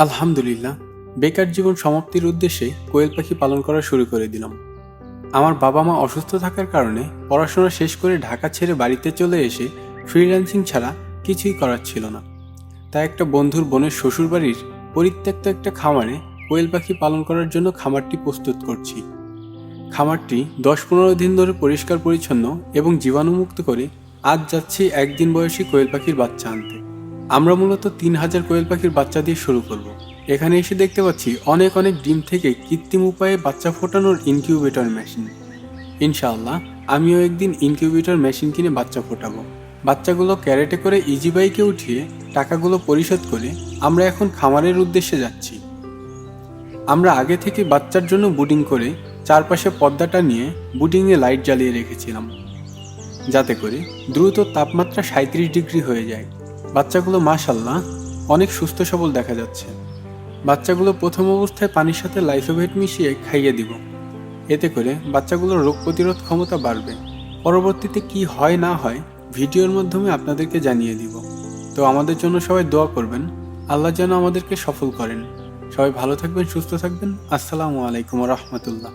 আলহামদুলিল্লাহ, বেকার জীবন সমাপ্তির উদ্দেশ্যে কোয়েল পাখি পালন করা শুরু করে দিলাম। আমার বাবা মা অসুস্থ থাকার কারণে পড়াশোনা শেষ করে ঢাকা ছেড়ে বাড়িতে চলে এসে ফ্রিল্যান্সিং ছাড়া কিছুই করার ছিল না। তাই একটা বন্ধুর বোনের শ্বশুরবাড়ির পরিত্যক্ত একটা খামারে কোয়েল পাখি পালন করার জন্য খামারটি প্রস্তুত করছি। খামারটি 10-15 দিন ধরে পরিষ্কার পরিচ্ছন্ন এবং জীবাণুমুক্ত করে আজ যাচ্ছি একদিন বয়সী কোয়েল পাখির বাচ্চা আনতে। আমরা মূলত 3000 কোয়েল পাখির বাচ্চা দিয়ে শুরু করব। এখানে এসে দেখতে পাচ্ছি অনেক অনেক ডিম থেকে কৃত্রিম উপায়ে বাচ্চা ফোটানোর ইনকিউবেটর মেশিন। ইনশাআল্লাহ আমিও একদিন ইনকিউবেটর মেশিন কিনে বাচ্চা ফোটাবো। বাচ্চাগুলো ক্যারেটে করে ইজি বাইকে উঠিয়ে টাকাগুলো পরিশোধ করে আমরা এখন খামারের উদ্দেশ্যে যাচ্ছি। আমরা আগে থেকে বাচ্চার জন্য বুডিং করে চারপাশে পর্দাটা নিয়ে বুডিংয়ে লাইট জ্বালিয়ে রেখেছিলাম, যাতে করে দ্রুত তাপমাত্রা 37 ডিগ্রি হয়ে যায়। বাচ্চাগুলো মাশাআল্লাহ অনেক সুস্থ সবল দেখা যাচ্ছে। বাচ্চাগুলো প্রথম অবস্থায় পানির সাথে লাইফোভেট মিশিয়ে খাইয়ে দিব। এতে করে বাচ্চাগুলোর রোগ প্রতিরোধ ক্ষমতা বাড়বে। পরবর্তীতে কি হয় না হয় ভিডিওর মাধ্যমে আপনাদেরকে জানিয়ে দিব। তো আমাদের জন্য সবাই দোয়া করবেন, আল্লাহ যেন আমাদেরকে সফল করেন। সবাই ভালো থাকবেন, সুস্থ থাকবেন। আসসালামু আলাইকুম ওয়া রাহমাতুল্লাহ।